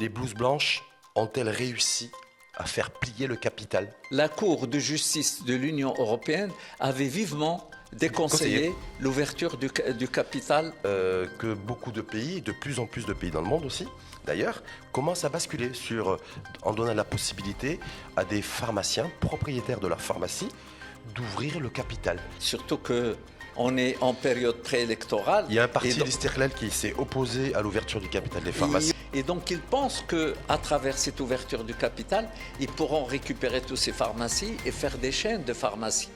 Les blouses blanches ont-elles réussi à faire plier le capital? La Cour de justice de l'Union européenne avait vivement déconseillé l'ouverture du capital. Que beaucoup de pays, de plus en plus de pays dans le monde aussi, d'ailleurs, commencent à basculer en donnant la possibilité à des pharmaciens, propriétaires de leur pharmacie, d'ouvrir le capital. Surtout qu'on est en période préélectorale. Il y a un parti, l'Istiqlal, qui s'est opposé à l'ouverture du capital des pharmacies. Et donc ils pensent qu'à travers cette ouverture du capital, ils pourront récupérer toutes ces pharmacies et faire des chaînes de pharmacies.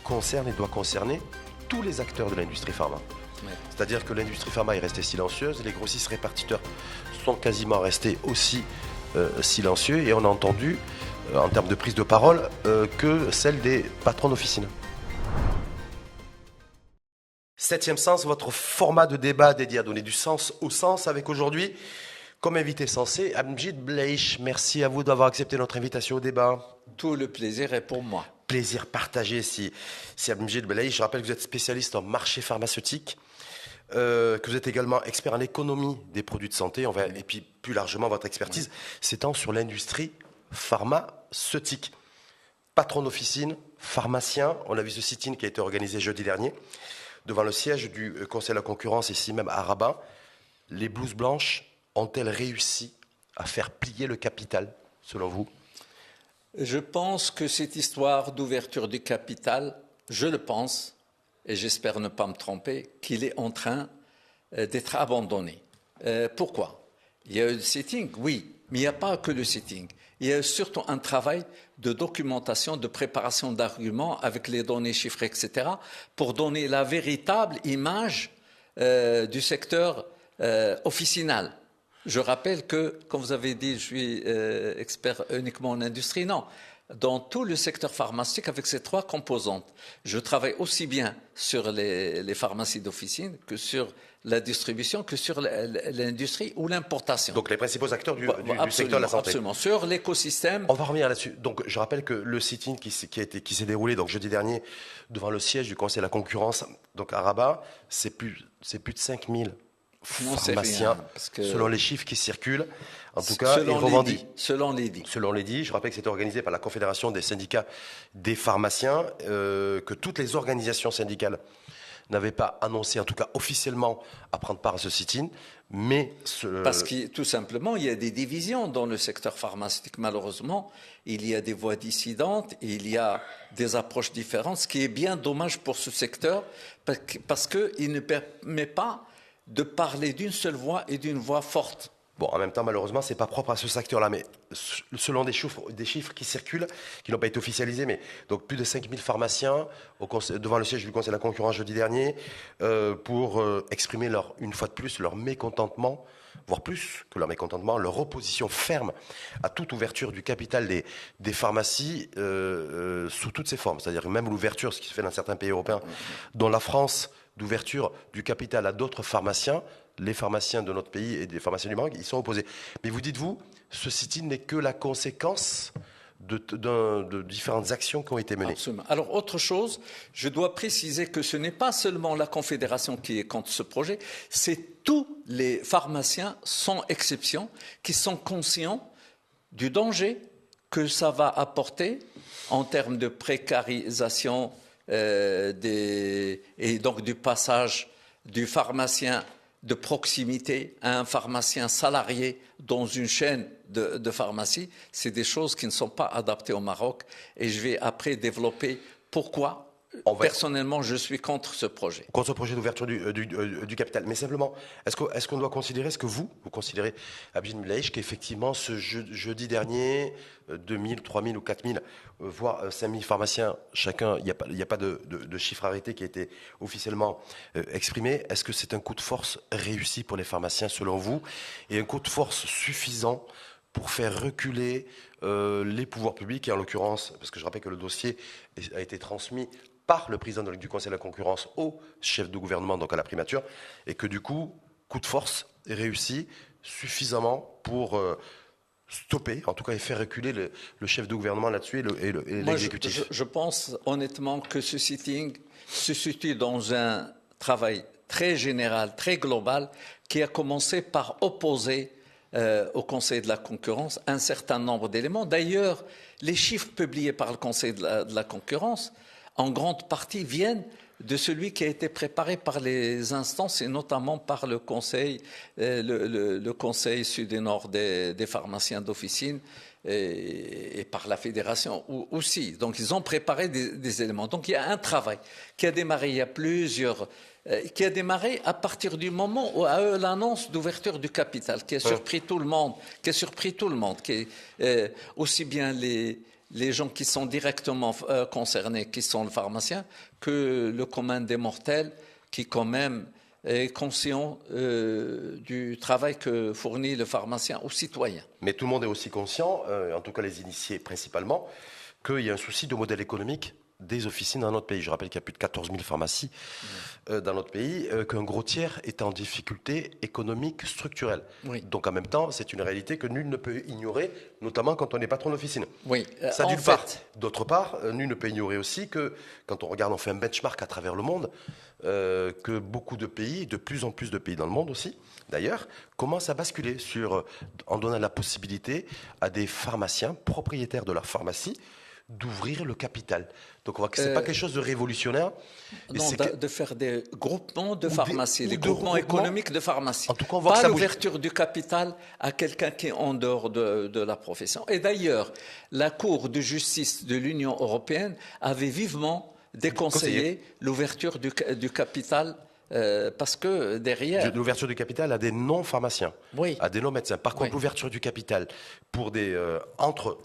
Concerne et doit concerner tous les acteurs de l'industrie pharma. Ouais. C'est-à-dire que l'industrie pharma est restée silencieuse, les grossistes répartiteurs sont quasiment restés aussi silencieux, et on a entendu, en termes de prise de parole, que celle des patrons d'officine. Septième sens, votre format de débat dédié à donner du sens au sens, avec aujourd'hui, comme invité censé, Abdelmejid Blaich. Merci à vous d'avoir accepté notre invitation au débat. Tout le plaisir est pour moi. Plaisir partagé, si Abdelmejid Blaich. Je rappelle que vous êtes spécialiste en marché pharmaceutique, que vous êtes également expert en économie des produits de santé, et puis plus largement votre expertise s'étend sur l'industrie pharmaceutique. Patron d'officine, pharmacien, on a vu ce sit-in qui a été organisé jeudi dernier devant le siège du Conseil de la concurrence, ici même à Rabat. Les blouses blanches ont-elles réussi à faire plier le capital, selon vous? Je pense que cette histoire d'ouverture du capital, je le pense, et j'espère ne pas me tromper, qu'il est en train d'être abandonné. Pourquoi? Il y a eu le sitting, oui, mais il n'y a pas que le sitting. Il y a surtout un travail de documentation, de préparation d'arguments avec les données chiffrées, etc., pour donner la véritable image du secteur officinal. Je rappelle que, comme vous avez dit, je suis expert uniquement en industrie. Non, dans tout le secteur pharmaceutique, avec ces trois composantes, je travaille aussi bien sur les pharmacies d'officine que sur la distribution, que sur l'industrie ou l'importation. Donc les principaux acteurs du secteur de la santé. Absolument, sur l'écosystème. On va revenir là-dessus. Donc je rappelle que le sit-in qui s'est déroulé donc jeudi dernier devant le siège du Conseil de la concurrence, donc à Rabat, c'est plus de 5000 pharmaciens, selon les chiffres qui circulent. En tout cas, ils revendiquent. Selon les dits. Selon les dits. Je rappelle que c'était organisé par la Confédération des syndicats des pharmaciens, que toutes les organisations syndicales n'avaient pas annoncé, en tout cas officiellement, à prendre part à ce sit-in. Mais parce que tout simplement, il y a des divisions dans le secteur pharmaceutique. Malheureusement, il y a des voix dissidentes, il y a des approches différentes, ce qui est bien dommage pour ce secteur, parce qu'il ne permet pas de parler d'une seule voix et d'une voix forte. Bon, en même temps, malheureusement, c'est pas propre à ce secteur-là, mais selon des chiffres qui circulent, qui n'ont pas été officialisés, mais donc plus de 5000 pharmaciens devant le siège du Conseil de la concurrence jeudi dernier, pour exprimer une fois de plus leur mécontentement, voire plus que leur mécontentement, leur opposition ferme à toute ouverture du capital des pharmacies sous toutes ses formes. C'est-à-dire même l'ouverture, ce qui se fait dans certains pays européens, dont la France, d'ouverture du capital à d'autres pharmaciens. Les pharmaciens de notre pays et des pharmaciens du Maroc, ils sont opposés. Mais vous dites-vous, ce sit-in n'est que la conséquence de différentes actions qui ont été menées. Absolument. Alors, autre chose, je dois préciser que ce n'est pas seulement la Confédération qui est contre ce projet, c'est tous les pharmaciens, sans exception, qui sont conscients du danger que ça va apporter en termes de précarisation et donc du passage du pharmacien de proximité à un pharmacien salarié dans une chaîne de pharmacie. C'est des choses qui ne sont pas adaptées au Maroc, et je vais après développer pourquoi. Personnellement, je suis contre ce projet. Contre ce projet d'ouverture du capital. Mais simplement, est-ce qu'on doit considérer, est-ce que vous considérez, Abdelmejid Blaich, qu'effectivement, ce jeudi dernier, 2000, 3000 ou 4000, voire 5000 pharmaciens, chacun, il n'y a pas de chiffre arrêté qui a été officiellement exprimé. Est-ce que c'est un coup de force réussi pour les pharmaciens, selon vous, et un coup de force suffisant pour faire reculer les pouvoirs publics, et en l'occurrence, parce que je rappelle que le dossier a été transmis par le président du Conseil de la concurrence au chef de gouvernement, donc à la primature, et que du coup de force est réussi suffisamment pour stopper, en tout cas, et faire reculer le chef de gouvernement là-dessus et l'exécutif. Je pense honnêtement que ce sitting se situe dans un travail très général, très global, qui a commencé par opposer au Conseil de la concurrence un certain nombre d'éléments. D'ailleurs, les chiffres publiés par le Conseil de la concurrence, en grande partie, viennent de celui qui a été préparé par les instances et notamment par le Conseil, le Conseil Sud et Nord des pharmaciens d'officine et par la Fédération aussi. Donc, ils ont préparé des éléments. Donc, il y a un travail qui a démarré il y a plusieurs... qui a démarré à partir du moment où a eu l'annonce d'ouverture du capital, qui a surpris tout le monde, aussi bien les gens qui sont directement concernés, qui sont le pharmacien, que le commun des mortels, qui quand même est conscient du travail que fournit le pharmacien aux citoyens. Mais tout le monde est aussi conscient, en tout cas les initiés principalement, qu'il y a un souci de modèle économique des officines dans notre pays. Je rappelle qu'il y a plus de 14 000 pharmacies dans notre pays, qu'un gros tiers est en difficulté économique structurelle. Oui. Donc en même temps, c'est une réalité que nul ne peut ignorer, notamment quand on est patron d'officine. Oui. Ça d'une part. D'autre part, nul ne peut ignorer aussi que quand on regarde, on fait un benchmark à travers le monde, que beaucoup de pays, de plus en plus de pays dans le monde aussi, d'ailleurs, commencent à basculer en donnant la possibilité à des pharmaciens propriétaires de leur pharmacie d'ouvrir le capital. Donc, on voit que ce n'est pas quelque chose de révolutionnaire. Non, de faire des groupements de pharmacies, des groupements économiques de pharmacies. En tout cas, on voit pas que ça l'ouverture du capital à quelqu'un qui est en dehors de la profession. Et d'ailleurs, la Cour de justice de l'Union européenne avait vivement déconseillé l'ouverture du capital parce que derrière... L'ouverture du capital à des non-pharmaciens, oui. à des non-médecins. Par contre, l'ouverture du capital pour des entre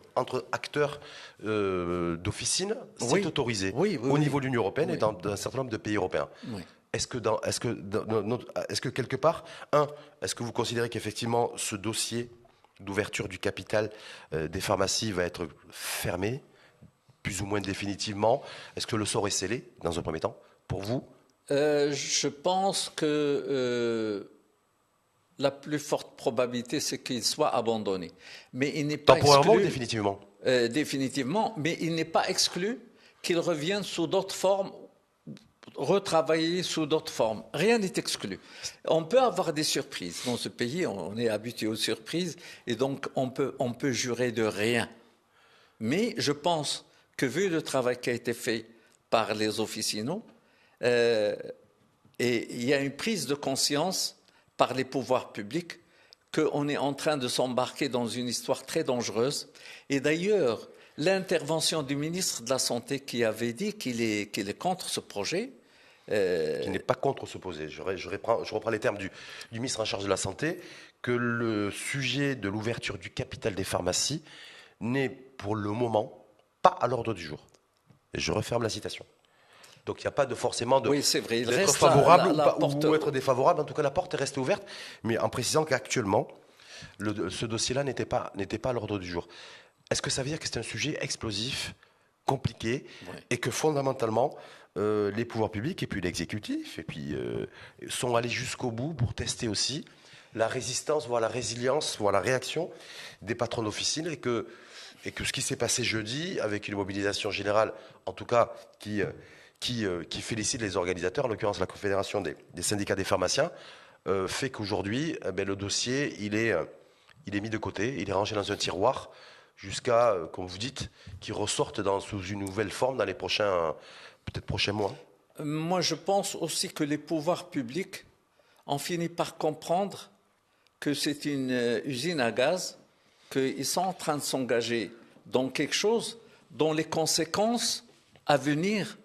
acteurs d'officine, c'est autorisé au niveau de l'Union européenne et dans un certain nombre de pays européens. Oui. Est-ce que quelque part, est-ce que vous considérez qu'effectivement ce dossier d'ouverture du capital des pharmacies va être fermé, plus ou moins définitivement? Est-ce que le sort est scellé dans un premier temps pour vous? Je pense que la plus forte probabilité, c'est qu'il soit abandonné. Mais il n'est pas temporairement exclu, ou définitivement? Définitivement, mais il n'est pas exclu qu'il revienne sous d'autres formes, retravaillé sous d'autres formes. Rien n'est exclu. On peut avoir des surprises. Dans ce pays, on est habitué aux surprises, et donc on peut jurer de rien. Mais je pense que vu le travail qui a été fait par les officinaux, et il y a une prise de conscience par les pouvoirs publics qu'on est en train de s'embarquer dans une histoire très dangereuse. Et d'ailleurs, l'intervention du ministre de la Santé qui avait dit qu'il est contre ce projet. Qui n'est pas contre ce projet. Je reprends les termes du ministre en charge de la Santé, que le sujet de l'ouverture du capital des pharmacies n'est pour le moment pas à l'ordre du jour. Et je referme la citation. Donc il n'y a pas forcément d'être favorable ou être défavorable. En tout cas, la porte est restée ouverte, mais en précisant qu'actuellement, ce dossier-là n'était pas à l'ordre du jour. Est-ce que ça veut dire que c'est un sujet explosif, compliqué, et que fondamentalement, les pouvoirs publics et puis l'exécutif sont allés jusqu'au bout pour tester aussi la résistance, voire la résilience, voire la réaction des patrons d'officine, et que ce qui s'est passé jeudi, avec une mobilisation générale, en tout cas qui félicite les organisateurs, en l'occurrence la Confédération des syndicats des pharmaciens, fait qu'aujourd'hui, le dossier, il est mis de côté, il est rangé dans un tiroir, jusqu'à, comme vous dites, qu'il ressorte sous une nouvelle forme dans les prochains mois. Moi, je pense aussi que les pouvoirs publics ont fini par comprendre que c'est une usine à gaz, qu'ils sont en train de s'engager dans quelque chose dont les conséquences à venir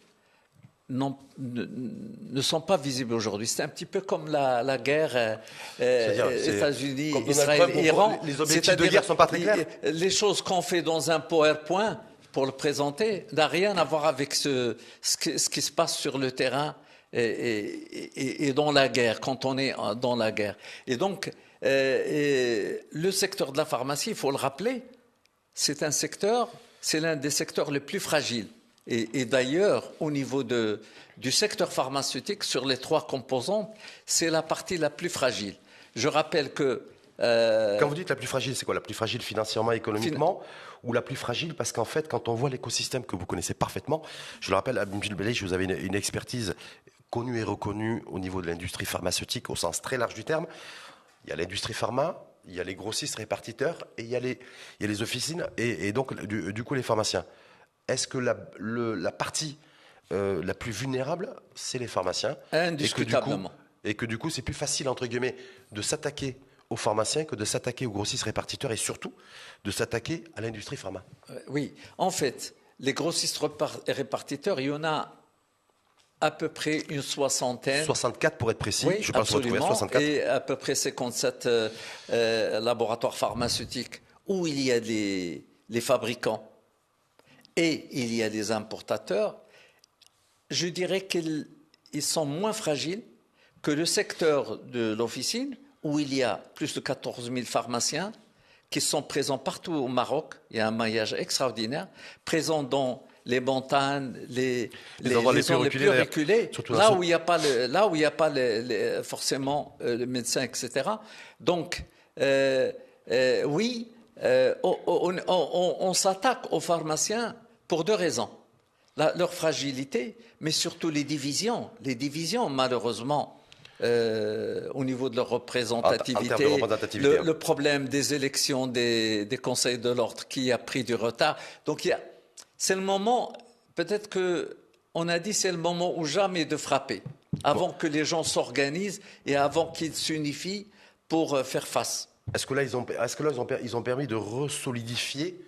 ne sont pas visibles aujourd'hui. C'est un petit peu comme la guerre États-Unis, Israël, Iran. Les objectifs de guerre ne sont pas très clairs. Les choses qu'on fait dans un PowerPoint pour le présenter n'ont rien à voir avec ce qui se passe sur le terrain et dans la guerre, quand on est dans la guerre. Et donc, le secteur de la pharmacie, il faut le rappeler, c'est l'un des secteurs les plus fragiles. Et d'ailleurs, au niveau du secteur pharmaceutique, sur les 3 composantes, c'est la partie la plus fragile. Je rappelle que... Quand vous dites la plus fragile, c'est quoi? La plus fragile financièrement, économiquement, ou la plus fragile parce qu'en fait, quand on voit l'écosystème que vous connaissez parfaitement, je le rappelle, à Gilles Belège, vous avez une expertise connue et reconnue au niveau de l'industrie pharmaceutique au sens très large du terme. Il y a l'industrie pharma, il y a les grossistes répartiteurs et il y a les officines et donc du coup les pharmaciens. Est-ce que la partie la plus vulnérable, c'est les pharmaciens Indiscutablement. Et que du coup, c'est plus facile, entre guillemets, de s'attaquer aux pharmaciens que de s'attaquer aux grossistes répartiteurs et surtout de s'attaquer à l'industrie pharma. Oui, en fait, les grossistes répartiteurs, il y en a à peu près une soixantaine. 64 pour être précis, oui, je pense retrouver 64. Et à peu près 57 laboratoires pharmaceutiques où il y a les fabricants et il y a les importateurs. Je dirais qu'ils sont moins fragiles que le secteur de l'officine, où il y a plus de 14 000 pharmaciens qui sont présents partout au Maroc. Il y a un maillage extraordinaire, présents dans les montagnes, les zones les plus reculées, là où il n'y a pas, forcément le médecin, etc. Donc, oui, on s'attaque aux pharmaciens pour deux raisons. Leur fragilité, mais surtout les divisions. Les divisions, malheureusement, au niveau de leur représentativité, le problème des élections des conseils de l'ordre qui a pris du retard. Donc, c'est le moment, peut-être qu'on a dit c'est le moment ou jamais de frapper, avant que les gens s'organisent et avant qu'ils s'unifient pour faire face. Est-ce que là, ils ont permis de resolidifier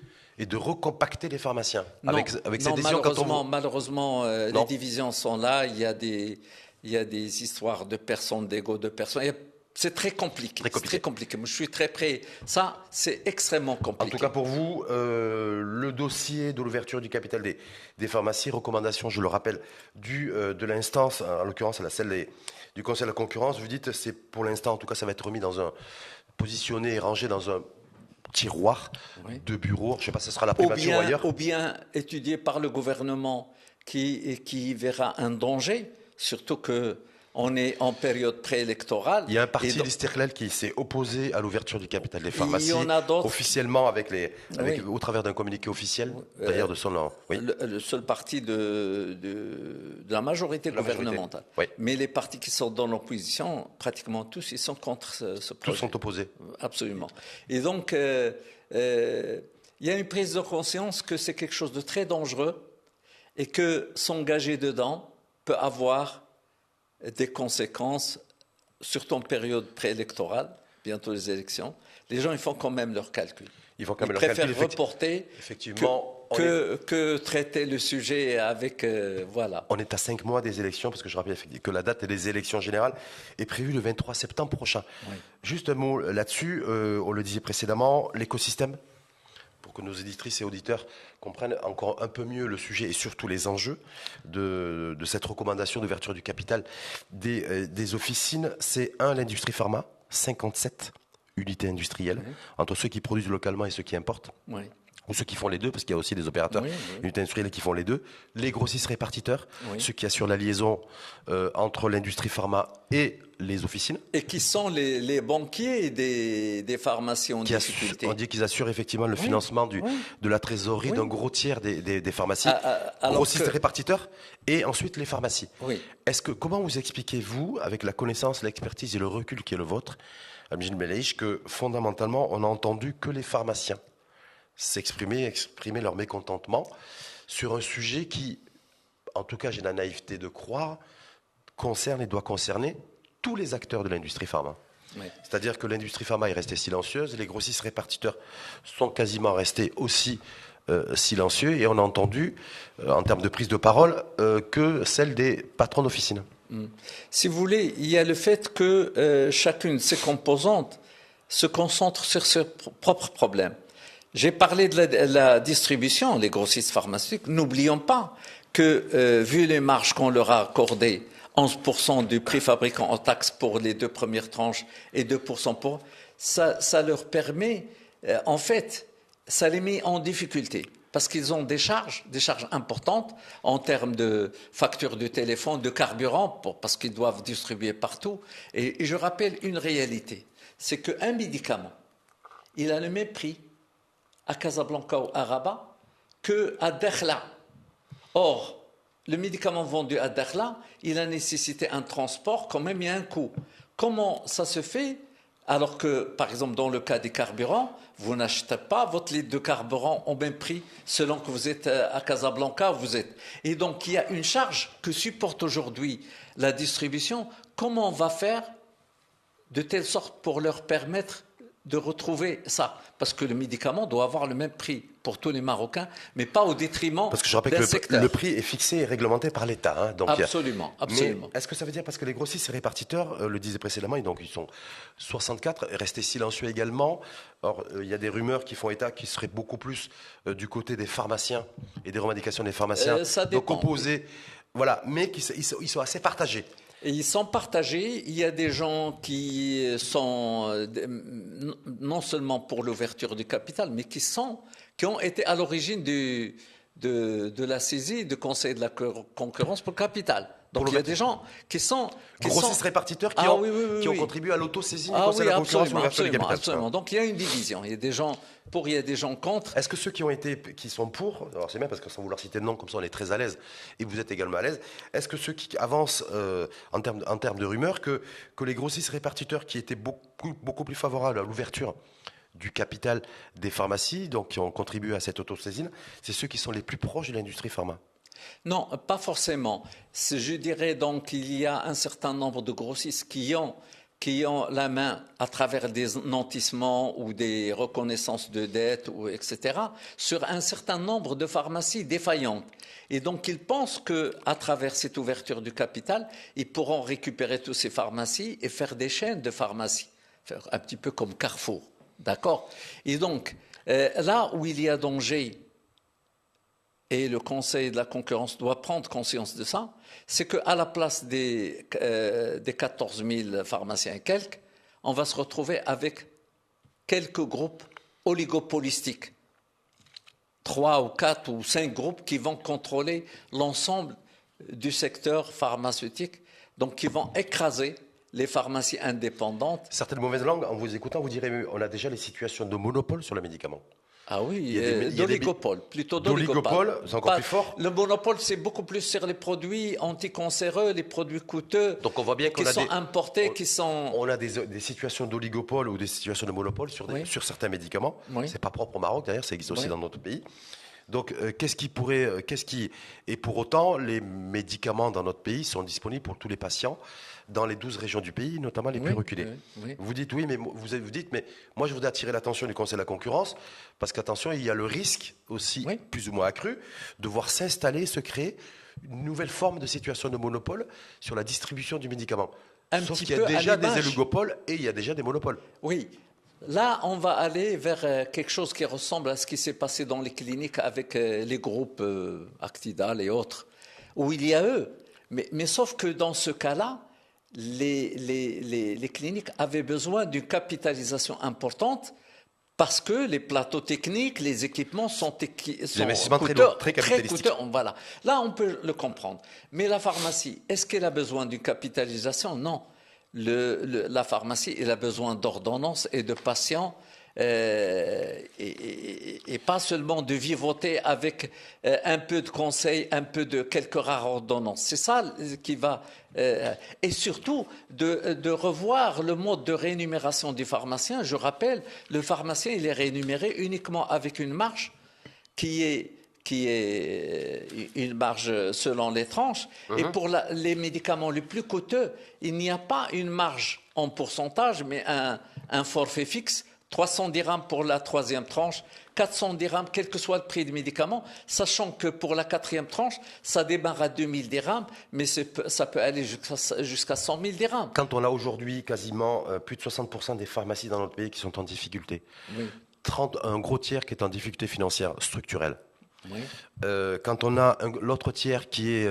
et de recompacter les pharmaciens avec ces décisions malheureusement, les divisions sont là. Il y a des histoires de personnes, d'ego de personnes. C'est très compliqué. C'est très compliqué. Moi, je suis très près. Ça, c'est extrêmement compliqué. En tout cas, pour vous, le dossier de l'ouverture du capital des pharmacies, recommandation, je le rappelle, de l'instance, en l'occurrence, celle du Conseil de la concurrence, vous dites, c'est pour l'instant, en tout cas, ça va être remis positionné et rangé dans un tiroir de bureau, je ne sais pas si ce sera la primature ou ailleurs. Ou bien étudié par le gouvernement qui verra un danger, surtout qu'on est en période préélectorale. Il y a un parti, l'Istiqlal, qui s'est opposé à l'ouverture du capital des pharmacies, il y en a officiellement au travers d'un communiqué officiel, d'ailleurs de son nom. Oui. Le seul parti de la majorité gouvernementale. Oui. Mais les partis qui sont dans l'opposition, pratiquement tous, ils sont contre ce projet. Tous sont opposés. Absolument. Et donc, il y a une prise de conscience que c'est quelque chose de très dangereux et que s'engager dedans peut avoir des conséquences, surtout en période préélectorale, bientôt les élections. Les gens, ils font quand même leurs calculs. Ils préfèrent reporter que traiter le sujet avec... voilà. On est à 5 mois des élections, parce que je rappelle que la date des élections générales est prévue le 23 septembre prochain. Oui. Juste un mot là-dessus, on le disait précédemment, l'écosystème, pour que nos éditrices et auditeurs comprennent encore un peu mieux le sujet et surtout les enjeux de cette recommandation d'ouverture du capital des officines. C'est l'industrie pharma, 57 unités industrielles, entre ceux qui produisent localement et ceux qui importent. Oui. Ou ceux qui font les deux, parce qu'il y a aussi des opérateurs unités industrielles qui font les deux. Les grossistes répartiteurs, ceux qui assurent la liaison entre l'industrie pharma et les officines. Et qui sont les banquiers des pharmacies en difficulté. On dit qu'ils assurent effectivement le financement de la trésorerie d'un gros tiers des pharmacies. Grossistes répartiteurs et ensuite les pharmacies. Oui. Comment vous expliquez-vous, avec la connaissance, l'expertise et le recul qui est le vôtre, Amjid Melaich, que fondamentalement, on n'a entendu que les pharmaciens exprimer leur mécontentement sur un sujet qui, en tout cas j'ai la naïveté de croire, concerne et doit concerner tous les acteurs de l'industrie pharma. Oui. C'est-à-dire que l'industrie pharma est restée silencieuse, les grossistes répartiteurs sont quasiment restés aussi silencieux et on a entendu, en termes de prise de parole, que celle des patrons d'officine. Si vous voulez, il y a le fait que chacune de ces composantes se concentre sur ses propres problèmes. J'ai parlé de la distribution, les grossistes pharmaceutiques. N'oublions pas que, vu les marges qu'on leur a accordées, 11% du prix fabricant en taxes pour les 2 premières tranches et 2% pour... Ça leur permet, en fait, ça les met en difficulté. Parce qu'ils ont des charges importantes en termes de factures de téléphone, de carburant, parce qu'ils doivent distribuer partout. Et je rappelle une réalité, c'est qu'un médicament, il a le même prix à Casablanca ou à Rabat qu'à Dakhla. Or, le médicament vendu à Dakhla, il a nécessité un transport, quand même il y a un coût. Comment ça se fait Alors que, par exemple, dans le cas des carburants, vous n'achetez pas votre litre de carburant au même prix selon que vous êtes à Casablanca où vous êtes. Et donc, il y a une charge que supporte aujourd'hui la distribution. Comment on va faire de telle sorte pour leur permettre de retrouver ça? Parce que le médicament doit avoir le même prix pour tous les Marocains, mais pas au détriment Parce que je rappelle que le prix est fixé et réglementé par l'État. Hein, donc absolument, absolument. Mais est-ce que ça veut dire, parce que les grossistes et répartiteurs, le disaient précédemment, et donc ils sont 64, restés silencieux également. Or, il y a des rumeurs qui font état qui seraient beaucoup plus du côté des pharmaciens et des revendications des pharmaciens. Ça dépend. Donc opposés, voilà, mais ils sont assez partagés. Et ils sont partagés. Il y a des gens qui sont non seulement pour l'ouverture du capital, mais qui ont été à l'origine de la saisie du Conseil de la concurrence pour le capital. Donc il y a des gens qui sont... Grossistes répartiteurs qui ont contribué à l'autosaisine du Conseil de la concurrence pour l'ouverture du capital. Absolument. Donc il y a une division. Il y a des gens pour, il y a des gens contre. Est-ce que ceux qui sont pour, alors c'est bien parce que sans vouloir citer de nom, comme ça on est très à l'aise, et vous êtes également à l'aise, est-ce que ceux qui avancent en termes de rumeurs que les grossistes répartiteurs qui étaient beaucoup plus favorables à l'ouverture du capital des pharmacies, donc qui ont contribué à cette autosaisine, c'est ceux qui sont les plus proches de l'industrie pharma? Non, pas forcément. Je dirais donc qu'il y a un certain nombre de grossistes qui ont la main à travers des nantissements ou des reconnaissances de dettes, etc., sur un certain nombre de pharmacies défaillantes. Et donc, ils pensent qu'à travers cette ouverture du capital, ils pourront récupérer toutes ces pharmacies et faire des chaînes de pharmacies, faire un petit peu comme Carrefour. D'accord? Et donc, là où il y a danger, et le Conseil de la concurrence doit prendre conscience de ça, c'est qu'à la place des 14 000 pharmaciens et quelques, on va se retrouver avec quelques groupes oligopolistiques. 3 ou 4 ou 5 groupes qui vont contrôler l'ensemble du secteur pharmaceutique, donc qui vont écraser les pharmacies indépendantes. Certaines mauvaises langues, en vous écoutant, vous direz, on a déjà les situations de monopole sur les médicaments. Ah oui, d'oligopole, plutôt d'oligopole. C'est encore plus fort. Le monopole, c'est beaucoup plus sur les produits anticancéreux, les produits coûteux, donc on voit bien qu'on qui sont importés, qui sont... On a des situations d'oligopole ou des situations de monopole sur certains médicaments. Oui. C'est pas propre au Maroc, d'ailleurs, ça existe aussi dans d'autres pays. Donc, et pour autant, les médicaments dans notre pays sont disponibles pour tous les patients dans les 12 régions du pays, notamment les plus reculées. Oui. Vous dites mais moi je voudrais attirer l'attention du Conseil de la concurrence parce qu'attention, il y a le risque aussi, plus ou moins accru, de voir se créer une nouvelle forme de situation de monopole sur la distribution du médicament. Sauf qu'il y a déjà des oligopoles et il y a déjà des monopoles. Oui. Là, on va aller vers quelque chose qui ressemble à ce qui s'est passé dans les cliniques avec les groupes Actidal et autres, où il y a eux. Mais sauf que dans ce cas-là, les cliniques avaient besoin d'une capitalisation importante parce que les plateaux techniques, les équipements sont coûteux, très coûteux. Voilà. Là, on peut le comprendre. Mais la pharmacie, est-ce qu'elle a besoin d'une capitalisation? Non. La pharmacie, elle a besoin d'ordonnances et de patients et pas seulement de vivoter avec un peu de conseils, un peu de quelques rares ordonnances. C'est ça qui va... et surtout de revoir le mode de rémunération du pharmacien. Je rappelle, le pharmacien, il est rémunéré uniquement avec une marge qui est une marge selon les tranches. Et pour les médicaments les plus coûteux, il n'y a pas une marge en pourcentage, mais un forfait fixe, 300 dirhams pour la 3e tranche, 400 dirhams, quel que soit le prix du médicament, sachant que pour la 4e tranche, ça démarre à 2000 dirhams, mais ça peut aller jusqu'à 100 000 dirhams. Quand on a aujourd'hui quasiment plus de 60% des pharmacies dans notre pays qui sont en difficulté, un gros tiers qui est en difficulté financière structurelle, quand on a l'autre tiers qui est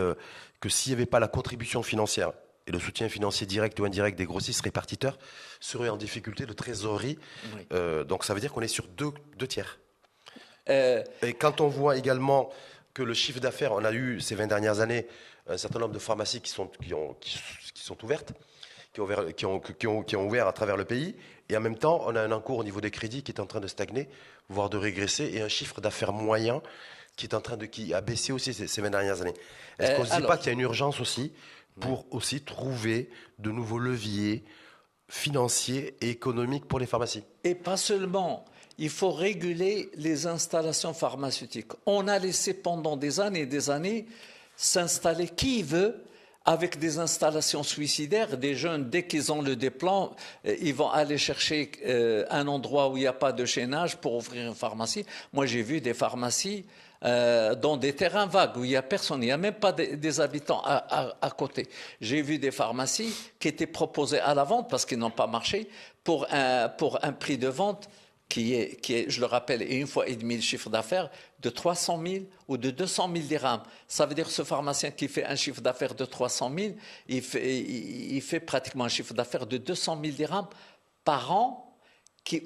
que s'il n'y avait pas la contribution financière et le soutien financier direct ou indirect des grossistes répartiteurs seraient en difficulté de trésorerie. Donc ça veut dire qu'on est sur deux tiers. Et quand on voit également que le chiffre d'affaires, on a eu ces 20 dernières années un certain nombre de pharmacies qui sont ouvertes, qui ont ouvert à travers le pays, et en même temps on a un encours au niveau des crédits qui est en train de stagner, voire de régresser, et un chiffre d'affaires moyen qui a baissé aussi ces 20 dernières années. Est-ce qu'on ne se dit pas qu'il y a une urgence aussi pour aussi trouver de nouveaux leviers financier et économique pour les pharmacies. Et pas seulement. Il faut réguler les installations pharmaceutiques. On a laissé pendant des années s'installer qui veut avec des installations suicidaires. Des jeunes, dès qu'ils ont le diplôme, ils vont aller chercher un endroit où il n'y a pas de chaînage pour ouvrir une pharmacie. Moi, j'ai vu des pharmacies dans des terrains vagues où il n'y a personne, il n'y a même pas des habitants à côté. J'ai vu des pharmacies qui étaient proposées à la vente parce qu'ils n'ont pas marché pour un prix de vente qui est, je le rappelle, une fois et demi le chiffre d'affaires de 300 000 ou de 200 000 dirhams. Ça veut dire que ce pharmacien qui fait un chiffre d'affaires de 300 000, il fait pratiquement un chiffre d'affaires de 200 000 dirhams par an,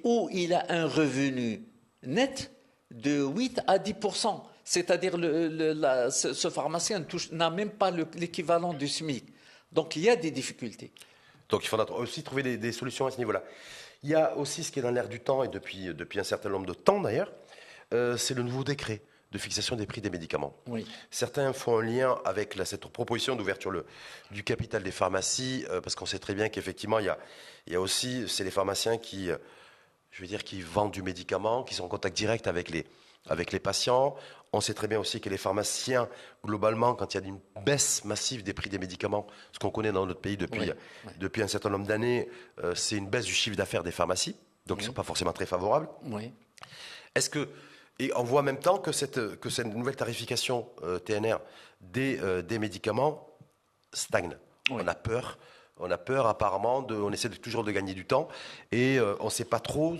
où il a un revenu net de 8 à 10%. C'est-à-dire ce pharmacien n'a même pas l'équivalent du SMIC. Donc il y a des difficultés. Donc il faudra aussi trouver des solutions à ce niveau-là. Il y a aussi ce qui est dans l'air du temps, et depuis un certain nombre de temps d'ailleurs, c'est le nouveau décret de fixation des prix des médicaments. Oui. Certains font un lien avec cette proposition d'ouverture du capital des pharmacies, parce qu'on sait très bien qu'effectivement, il y a aussi, c'est les pharmaciens qui vendent du médicament, qui sont en contact direct avec les patients. On sait très bien aussi que les pharmaciens, globalement, quand il y a une baisse massive des prix des médicaments, ce qu'on connaît dans notre pays depuis un certain nombre d'années, c'est une baisse du chiffre d'affaires des pharmacies, donc ils ne sont pas forcément très favorables. Oui. Et on voit en même temps que cette nouvelle tarification TNR des médicaments stagne. Oui. On a peur apparemment, on essaie toujours de gagner du temps, et on ne sait pas trop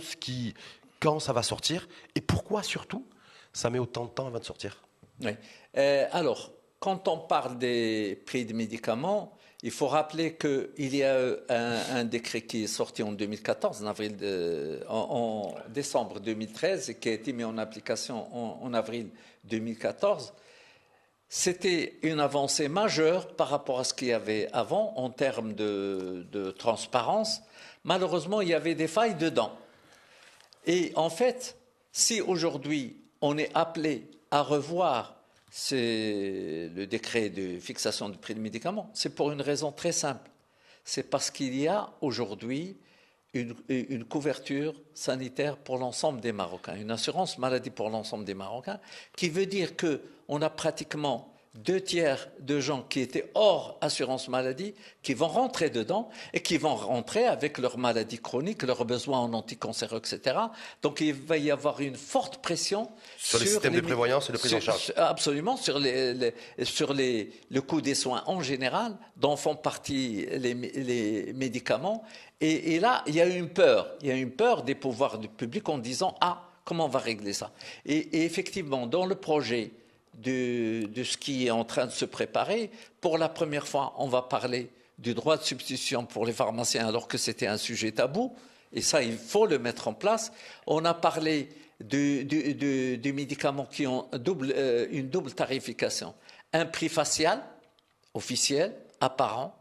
quand ça va sortir, et pourquoi surtout ça met autant de temps avant de sortir. Oui. Alors, quand on parle des prix des médicaments, il faut rappeler qu'il y a un décret qui est sorti en 2014, en décembre 2013, et qui a été mis en application en avril 2014. C'était une avancée majeure par rapport à ce qu'il y avait avant en termes de transparence. Malheureusement, il y avait des failles dedans. Et en fait, si aujourd'hui on est appelé à revoir le décret de fixation du prix des médicaments, c'est pour une raison très simple. C'est parce qu'il y a aujourd'hui une couverture sanitaire pour l'ensemble des Marocains, une assurance maladie pour l'ensemble des Marocains, qui veut dire qu'on a pratiquement 2/3 de gens qui étaient hors assurance maladie, qui vont rentrer dedans et qui vont rentrer avec leurs maladies chroniques, leurs besoins en anticancéreux, etc. Donc il va y avoir une forte pression sur les systèmes de prévoyance et de prise en charge. Absolument, sur le coût des soins en général, dont font partie les médicaments. Et là, il y a une peur des pouvoirs publics en disant « Ah, comment on va régler ça ?» Et effectivement, dans le projet de ce qui est en train de se préparer, pour la première fois, on va parler du droit de substitution pour les pharmaciens alors que c'était un sujet tabou, et ça, il faut le mettre en place. On a parlé des médicaments qui ont une double tarification, un prix facial, officiel, apparent,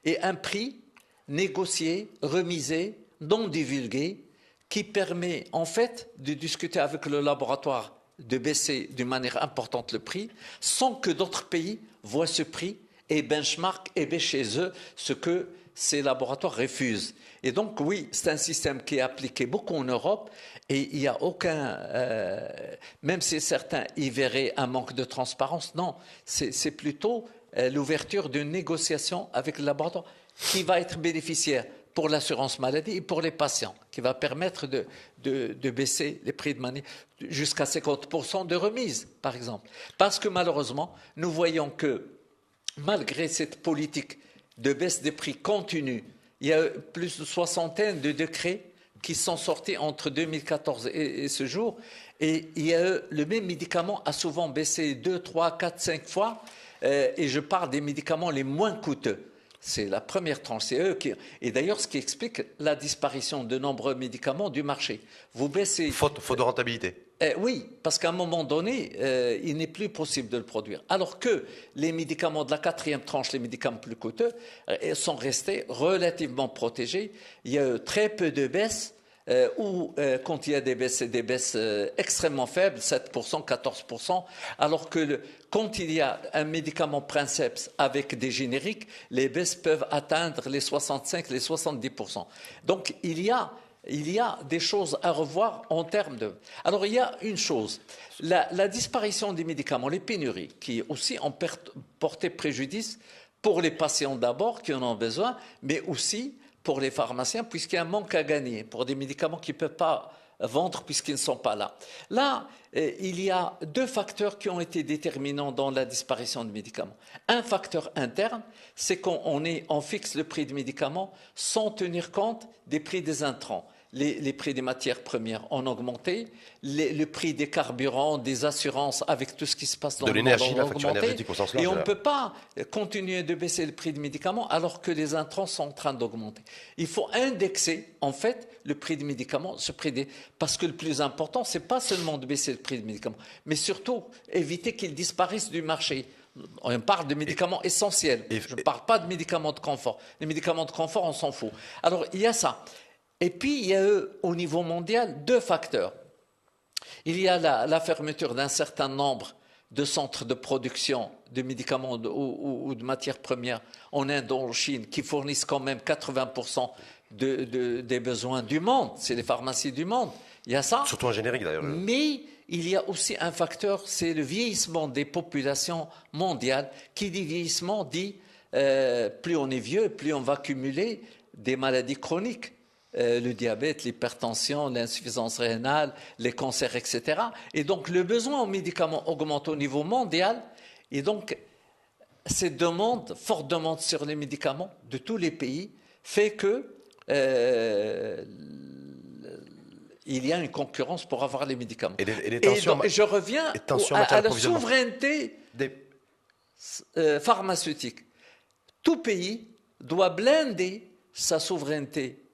et un prix négocié, remisé, non divulgué, qui permet en fait de discuter avec le laboratoire de baisser d'une manière importante le prix, sans que d'autres pays voient ce prix et benchmark et baissent chez eux ce que ces laboratoires refusent. Et donc, oui, c'est un système qui est appliqué beaucoup en Europe et il n'y a aucun... même si certains y verraient un manque de transparence, non, c'est plutôt l'ouverture d'une négociation avec le laboratoire qui va être bénéficiaire pour l'assurance maladie et pour les patients, qui va permettre de baisser les prix de manière jusqu'à 50% de remise, par exemple. Parce que malheureusement, nous voyons que malgré cette politique de baisse des prix continue, il y a plus de 60 de décrets qui sont sortis entre 2014 et ce jour, et le même médicament a souvent baissé 2, 3, 4, 5 fois, et je parle des médicaments les moins coûteux. C'est la première tranche, c'est eux qui... Et d'ailleurs, ce qui explique la disparition de nombreux médicaments du marché. Vous baissez... Faute de rentabilité. Oui, parce qu'à un moment donné, il n'est plus possible de le produire. Alors que les médicaments de la 4e tranche, les médicaments plus coûteux, sont restés relativement protégés. Il y a eu très peu de baisse ou quand il y a des baisses, c'est des baisses extrêmement faibles, 7%, 14%, alors que quand il y a un médicament Princeps avec des génériques, les baisses peuvent atteindre les 65, les 70%. Donc il y a des choses à revoir en termes de... Alors il y a une chose, la disparition des médicaments, les pénuries, qui aussi ont porté préjudice pour les patients d'abord qui en ont besoin, mais aussi pour les pharmaciens, puisqu'il y a un manque à gagner pour des médicaments qu'ils ne peuvent pas vendre puisqu'ils ne sont pas là. Là, il y a deux facteurs qui ont été déterminants dans la disparition de médicaments. Un facteur interne, c'est qu'on fixe le prix des médicaments sans tenir compte des prix des intrants. Les prix des matières premières ont augmenté, le prix des carburants, des assurances, avec tout ce qui se passe dans le monde, l'énergie, ont la facture augmenté. énergétique au sens large. Et on ne peut pas continuer de baisser le prix des médicaments alors que les intrants sont en train d'augmenter. Il faut indexer, en fait, le prix des médicaments, parce que le plus important, ce n'est pas seulement de baisser le prix des médicaments, mais surtout éviter qu'ils disparaissent du marché. On parle de médicaments essentiels. Je ne parle pas de médicaments de confort. Les médicaments de confort, on s'en fout. Alors, il y a ça. Et puis, il y a au niveau mondial deux facteurs. Il y a la fermeture d'un certain nombre de centres de production de médicaments ou de matières premières en Inde, en Chine, qui fournissent quand même 80% des besoins du monde. C'est les pharmacies du monde. Il y a ça. Surtout en générique, d'ailleurs. Mais il y a aussi un facteur, c'est le vieillissement des populations mondiales. Qui dit vieillissement dit plus on est vieux, plus on va cumuler des maladies chroniques. Le diabète, l'hypertension, l'insuffisance rénale, les cancers, etc. Et donc, le besoin en médicaments augmente au niveau mondial. Et donc, cette forte demande sur les médicaments de tous les pays, fait que il y a une concurrence pour avoir les médicaments. Et les tensions, donc, je reviens à la souveraineté pharmaceutique. Tout pays doit blinder sa souveraineté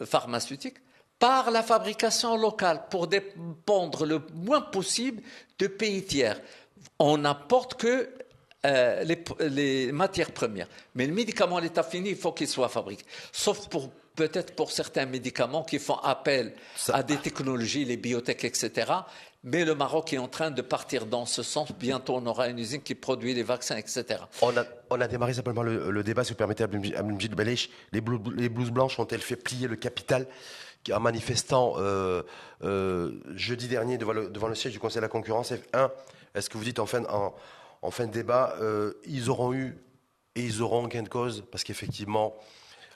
pharmaceutique par la fabrication locale pour dépendre le moins possible de pays tiers. On n'apporte que les matières premières. Mais le médicament à l'état fini, il faut qu'il soit fabriqué. Sauf peut-être pour certains médicaments qui font appel à des technologies, les biotech, etc. Mais le Maroc est en train de partir dans ce sens. Bientôt, on aura une usine qui produit les vaccins, etc. On a démarré simplement le débat, si vous permettez, Abdelmjid Belech. Les blouses blanches ont-elles fait plier le capital en manifestant jeudi dernier devant le siège du Conseil de la concurrence? Est-ce que vous dites en fin de débat, ils auront eu et ils auront gain de cause? Parce qu'effectivement,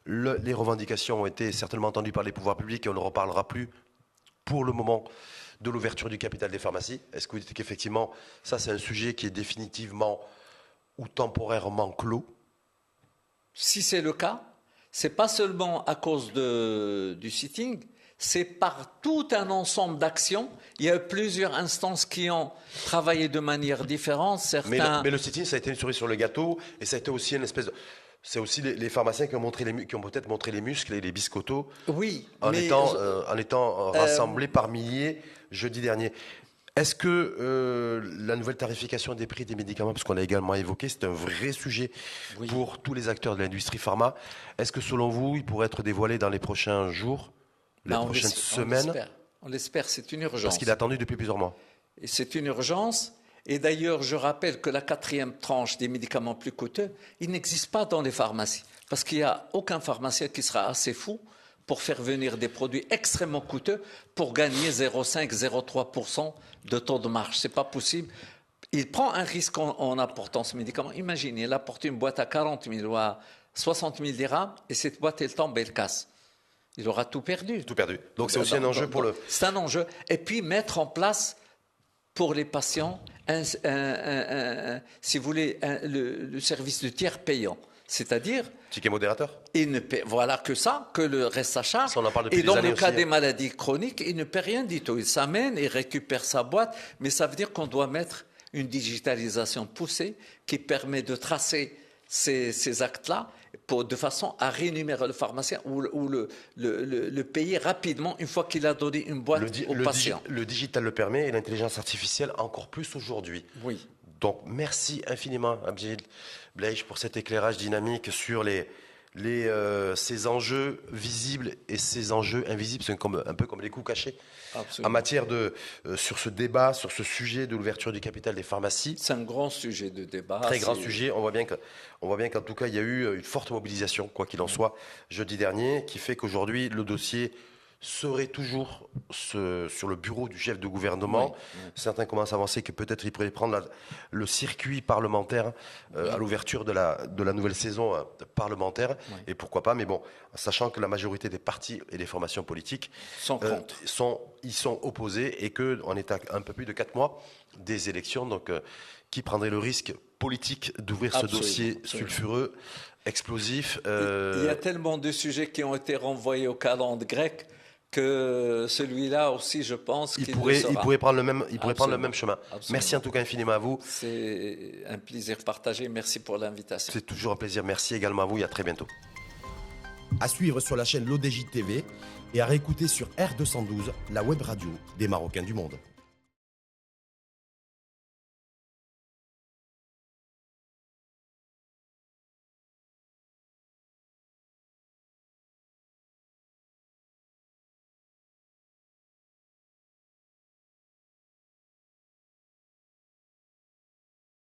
les revendications ont été certainement entendues par les pouvoirs publics et on ne reparlera plus pour le moment de l'ouverture du capital des pharmacies. Est-ce que vous dites qu'effectivement, ça c'est un sujet qui est définitivement ou temporairement clos? Si c'est le cas, ce n'est pas seulement à cause du sitting, c'est par tout un ensemble d'actions. Il y a eu plusieurs instances qui ont travaillé de manière différente. Mais le sitting, ça a été une cerise sur le gâteau et ça a été aussi une espèce de... C'est aussi les pharmaciens qui ont peut-être montré les muscles et les biscottos en étant rassemblés par milliers jeudi dernier. Est-ce que la nouvelle tarification des prix des médicaments, parce qu'on l'a également évoqué, c'est un vrai sujet pour tous les acteurs de l'industrie pharma. Est-ce que selon vous, il pourrait être dévoilé dans les prochains jours, les prochaines semaines? On l'espère, c'est une urgence. Parce qu'il est attendu depuis plusieurs mois. Et c'est une urgence. Et d'ailleurs, je rappelle que la 4e tranche des médicaments plus coûteux, il n'existe pas dans les pharmacies. Parce qu'il n'y a aucun pharmacien qui sera assez fou pour faire venir des produits extrêmement coûteux pour gagner 0,5-0,3% de taux de marge. Ce n'est pas possible. Il prend un risque en apportant ce médicament. Imaginez, il apporte une boîte à 40 000 ou à 60 000 dirhams et cette boîte, elle tombe, elle casse. Il aura tout perdu. Tout perdu. Donc c'est aussi un enjeu pour le... C'est un enjeu. Et puis mettre en place pour les patients, si vous voulez, le service de tiers payant. C'est-à-dire... Ticket modérateur. Il ne paie, voilà que ça, que le reste à charge. Et dans le cas des maladies chroniques, il ne paie rien du tout. Il s'amène, il récupère sa boîte, mais ça veut dire qu'on doit mettre une digitalisation poussée qui permet de tracer ces actes-là de façon à rémunérer le pharmacien ou le payer rapidement une fois qu'il a donné une boîte au patient. Le digital le permet et l'intelligence artificielle encore plus aujourd'hui. Oui. Donc merci infiniment Abdelmjid Belech pour cet éclairage dynamique sur les ces enjeux visibles et ces enjeux invisibles, c'est un peu comme les coûts cachés. Absolument. En matière sur ce débat, sur ce sujet de l'ouverture du capital des pharmacies. C'est un grand sujet de débat. Très grand sujet. On voit bien qu'en tout cas, il y a eu une forte mobilisation, quoi qu'il en soit, jeudi dernier, qui fait qu'aujourd'hui, le dossier serait toujours sur le bureau du chef de gouvernement. Oui. Certains commencent à avancer que peut-être il pourrait prendre le circuit parlementaire à l'ouverture de la nouvelle saison parlementaire. Oui. Et pourquoi pas, mais bon, sachant que la majorité des partis et des formations politiques y sont opposés et qu'on est à un peu plus de 4 mois des élections. Donc, qui prendrait le risque politique d'ouvrir ce dossier sulfureux, explosif Il y a tellement de sujets qui ont été renvoyés au calendrier grec que celui-là aussi, je pense qu'il pourrait prendre le même chemin. Absolument. Merci en tout cas infiniment à vous. C'est un plaisir partagé. Merci pour l'invitation. C'est toujours un plaisir. Merci également à vous et à très bientôt. À suivre sur la chaîne l'ODJ TV et à réécouter sur R212, la web radio des Marocains du monde.